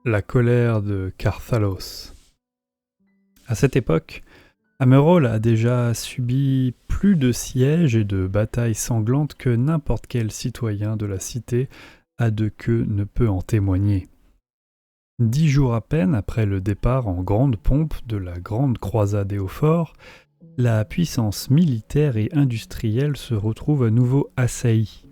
La colère de Carthalos. À cette époque, Amerol a déjà subi plus de sièges et de batailles sanglantes que n'importe quel citoyen de la cité à deux queues ne peut en témoigner. 10 jours à peine après le départ en grande pompe de la grande croisade Éophore, la puissance militaire et industrielle se retrouve à nouveau assaillie.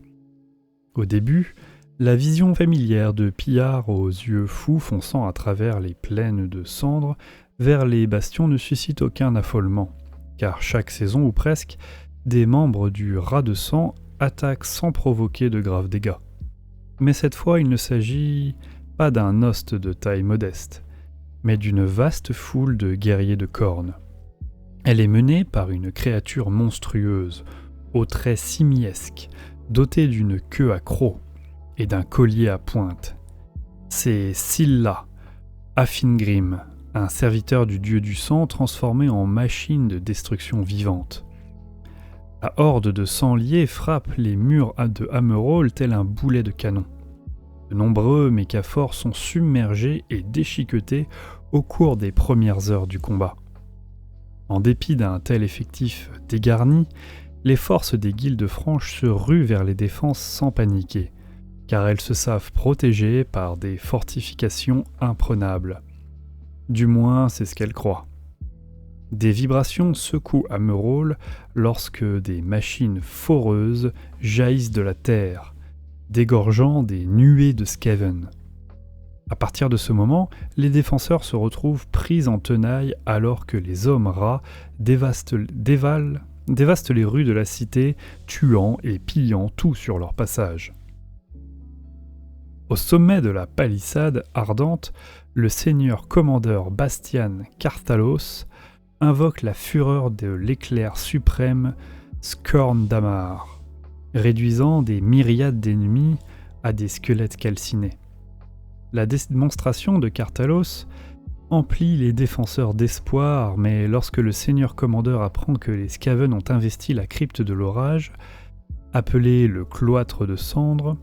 Au début, la vision familière de pillards aux yeux fous fonçant à travers les plaines de cendres vers les bastions ne suscite aucun affolement, car chaque saison ou presque, des membres du rat de sang attaquent sans provoquer de graves dégâts. Mais cette fois, il ne s'agit pas d'un host de taille modeste, mais d'une vaste foule de guerriers de cornes. Elle est menée par une créature monstrueuse, aux traits simiesques, dotée d'une queue à crocs et d'un collier à pointe. C'est Scylla, Afingrim, un serviteur du dieu du sang transformé en machine de destruction vivante. La horde de sangliers frappe les murs de Amerol tel un boulet de canon. De nombreux mécaphores sont submergés et déchiquetés au cours des premières heures du combat. En dépit d'un tel effectif dégarni, les forces des guildes franches se ruent vers les défenses sans paniquer, car elles se savent protégées par des fortifications imprenables. Du moins, c'est ce qu'elles croient. Des vibrations secouent Amerol lorsque des machines foreuses jaillissent de la terre, dégorgeant des nuées de Skaven. À partir de ce moment, les défenseurs se retrouvent pris en tenaille alors que les hommes rats dévastent les rues de la cité, tuant et pillant tout sur leur passage. Au sommet de la palissade ardente, le seigneur commandeur Bastian Carthalos invoque la fureur de l'éclair suprême Scorn-Damar, réduisant des myriades d'ennemis à des squelettes calcinés. La démonstration de Carthalos emplit les défenseurs d'espoir, mais lorsque le seigneur commandeur apprend que les Skaven ont investi la crypte de l'orage, appelée le cloître de cendres,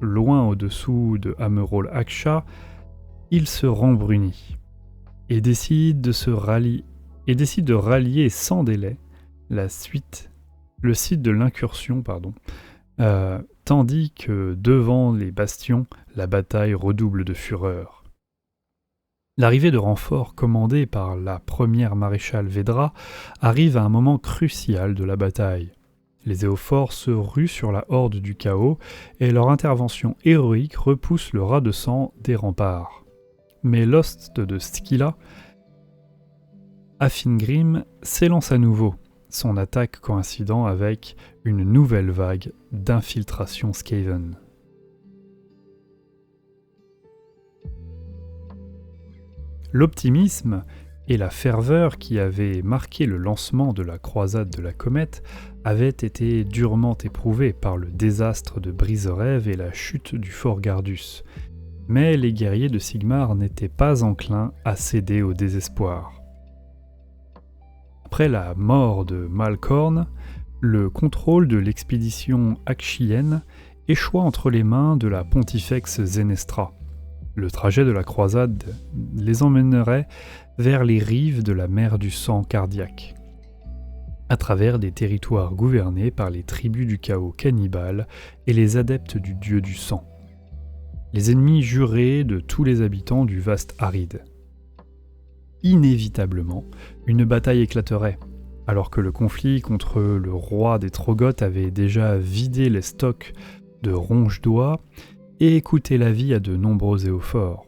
loin au-dessous de Amerol Aksha, il se rembrunit et décide de rallier sans délai le site de l'incursion, tandis que devant les bastions, la bataille redouble de fureur. L'arrivée de renforts commandés par la première maréchale Vedra arrive à un moment crucial de la bataille. Les Éophores se ruent sur la horde du chaos et leur intervention héroïque repousse le rat de sang des remparts. Mais l'host de Scylla, Afingrim, s'élance à nouveau, son attaque coïncidant avec une nouvelle vague d'infiltration Skaven. L'optimisme et la ferveur qui avaient marqué le lancement de la croisade de la comète avaient été durement éprouvés par le désastre de Briserève et la chute du fort Gardus, mais les guerriers de Sigmar n'étaient pas enclins à céder au désespoir. Après la mort de Malkorn, le contrôle de l'expédition akshienne échoua entre les mains de la pontifex Zenestra. Le trajet de la croisade les emmènerait vers les rives de la mer du sang cardiaque, à travers des territoires gouvernés par les tribus du chaos cannibales et les adeptes du dieu du sang, les ennemis jurés de tous les habitants du vaste Aride. Inévitablement, une bataille éclaterait, alors que le conflit contre le roi des Trogoths avait déjà vidé les stocks de ronge-doigts et coûté la vie à de nombreux Éophores.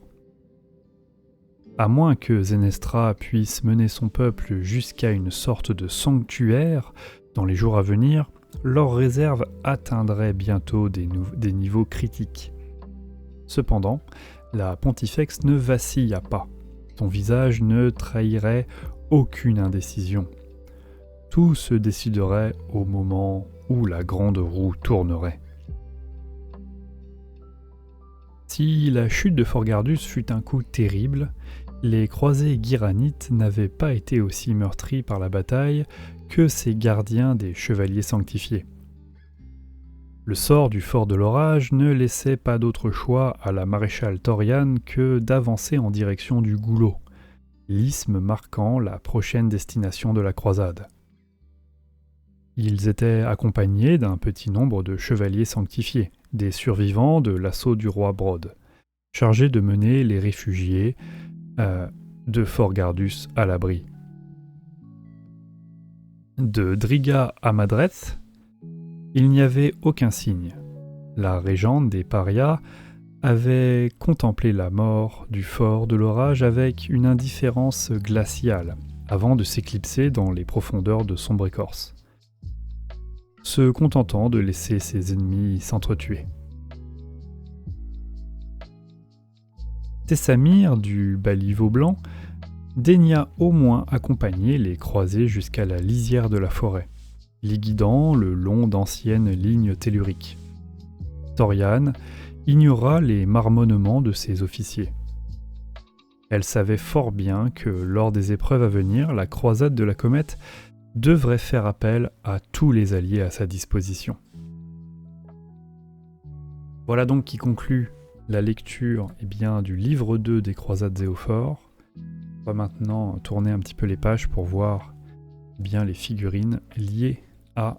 À moins que Zenestra puisse mener son peuple jusqu'à une sorte de sanctuaire dans les jours à venir, leur réserve atteindrait bientôt des niveaux critiques. Cependant, la pontifex ne vacilla pas. Son visage ne trahirait aucune indécision. Tout se déciderait au moment où la grande roue tournerait. Si la chute de Fort Gardus fut un coup terrible, les croisés guiranites n'avaient pas été aussi meurtris par la bataille que ces gardiens des chevaliers sanctifiés. Le sort du fort de l'orage ne laissait pas d'autre choix à la maréchale Thoriane que d'avancer en direction du Goulot, l'isthme marquant la prochaine destination de la croisade. Ils étaient accompagnés d'un petit nombre de chevaliers sanctifiés, des survivants de l'assaut du roi Brode, chargés de mener les réfugiés de Fort Gardus à l'abri. De Driga à Madreth, il n'y avait aucun signe. La régente des parias avait contemplé la mort du fort de l'orage avec une indifférence glaciale, avant de s'éclipser dans les profondeurs de sombre écorce, se contentant de laisser ses ennemis s'entretuer. Tessamir du Baliveau Blanc daigna au moins accompagner les croisés jusqu'à la lisière de la forêt, les guidant le long d'anciennes lignes telluriques. Thoriane ignora les marmonnements de ses officiers. Elle savait fort bien que lors des épreuves à venir, la croisade de la comète devrait faire appel à tous les alliés à sa disposition. Voilà donc qui conclut la lecture du livre 2 des croisades Zéophore. On va maintenant tourner un petit peu les pages pour voir les figurines liées à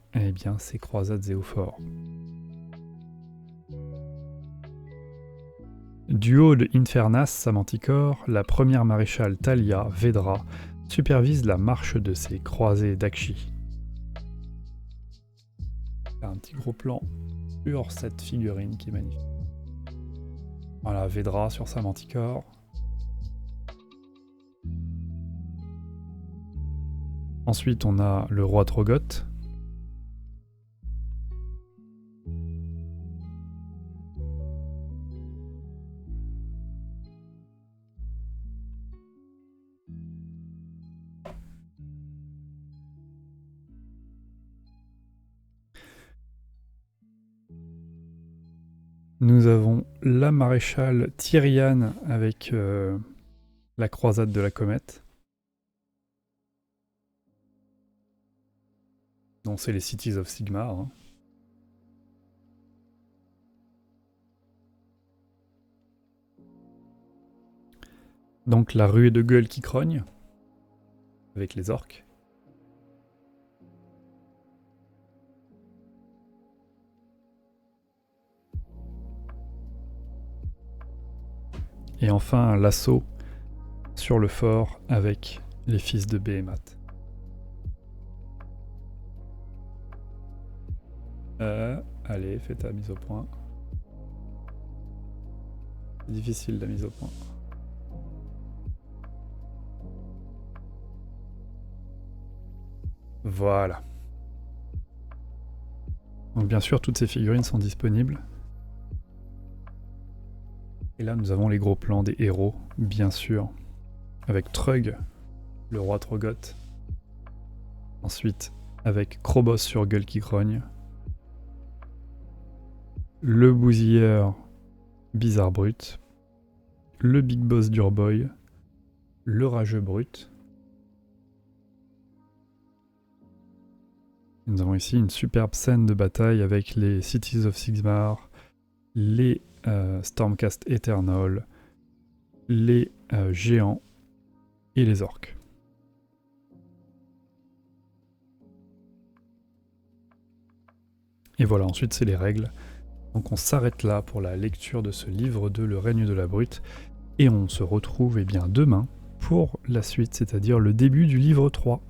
ces croisades Zéophore. Du haut de Infernas Samanticore, la première maréchale Thalia Vedra supervise la marche de ses croisés d'Akshi. Un petit gros plan sur cette figurine qui est magnifique. Voilà, Vedra sur Samanticore. Ensuite, on a le roi Trogoth. Nous avons la maréchale Tyriane avec la croisade de la comète. Donc c'est les Cities of Sigmar. Hein. Donc la ruée de gueule qui crogne, avec les orques. Et enfin l'assaut sur le fort avec les fils de Behemoth. Allez, fais ta mise au point. C'est difficile la mise au point. Voilà. Donc bien sûr, toutes ces figurines sont disponibles. Et là, nous avons les gros plans des héros, bien sûr, avec Trug, le roi Trogoth. Ensuite, avec Krobos sur Gueule qui grogne. Le bousilleur Bizarre Brut. Le Big Boss d'Urboy. Le Rageux Brut. Nous avons ici une superbe scène de bataille avec les Cities of Sigmar, les Stormcast Eternal, les géants et les orques. Et voilà, ensuite c'est les règles. Donc on s'arrête là pour la lecture de ce livre de Le règne de la brute, et on se retrouve demain pour la suite, c'est-à-dire le début du livre 3.